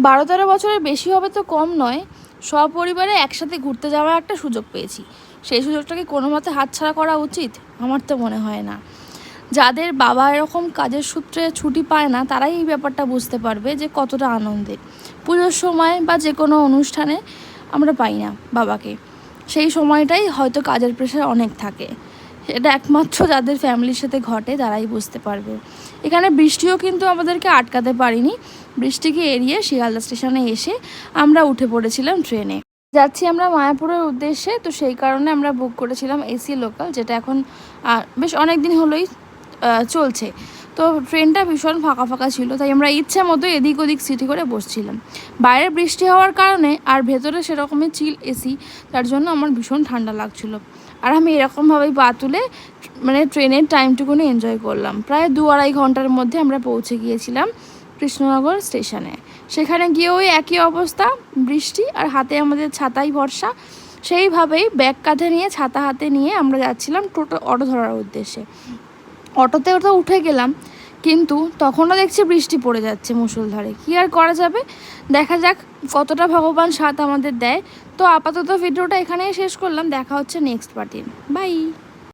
12-13 বছরের বেশি হবে তো কম নয়, সপরিবারে একসাথে ঘুরতে যাওয়ার একটা সুযোগ পেয়েছি। সেই সুযোগটাকে কোনো মতে হাতছাড়া করা উচিত? আমার তো মনে হয় না। যাদের বাবা এরকম কাজের সূত্রে ছুটি পায় না, তারাই এই ব্যাপারটা বুঝতে পারবে যে কতটা আনন্দের। পুজোর সময় বা যে কোনো অনুষ্ঠানে আমরা পাই না বাবাকে, সেই সময়টাই হয়তো কাজের প্রেশার অনেক থাকে। এটা একমাত্র যাদের ফ্যামিলির সাথে ঘটে তারাই বুঝতে পারবে। এখানে বৃষ্টিও কিন্তু আমাদেরকে আটকাতে পারিনি। বৃষ্টিকে এড়িয়ে শিয়ালদা স্টেশনে এসে আমরা উঠে পড়েছিলাম ট্রেনে। যাচ্ছি আমরা মায়াপুরের উদ্দেশ্যে, তো সেই কারণে আমরা বুক করেছিলাম এসি লোকাল, যেটা এখন বেশ অনেক দিন হলোই চলছে। তো ট্রেনটা ভীষণ ফাঁকা ফাঁকা ছিল, তাই আমরা ইচ্ছে মতো এদিক ওদিক সিটি করে বসছিলাম। বাইরে বৃষ্টি হওয়ার কারণে আর ভেতরে সেরকমই চিল এসি, তার জন্য আমার ভীষণ ঠান্ডা লাগছিলো। আর আমি এরকমভাবেই পা তুলে মানে ট্রেনের টাইমটুকুনি এনজয় করলাম। প্রায় 2-2.5 ঘন্টার মধ্যে আমরা পৌঁছে গিয়েছিলাম কৃষ্ণনগর স্টেশনে। সেখানে গিয়ে ওই একই অবস্থা, বৃষ্টি আর হাতে আমাদের ছাতাই ভরসা। সেইভাবেই ব্যাগ কাঁধে নিয়ে ছাতা হাতে নিয়ে আমরা যাচ্ছিলাম টোটো অটো ধরার উদ্দেশ্যে। অটোতে ওটা উঠে গেলাম, কিন্তু তখনও দেখছি বৃষ্টি পড়ে যাচ্ছে মুষলধারে। কী আর করা যাবে, দেখা যাক কতটা ভগবান সাথ আমাদের দেয়। তো আপাতত ভিডিওটা এখানেই শেষ করলাম। দেখা হচ্ছে নেক্সট পার্টি। বাই।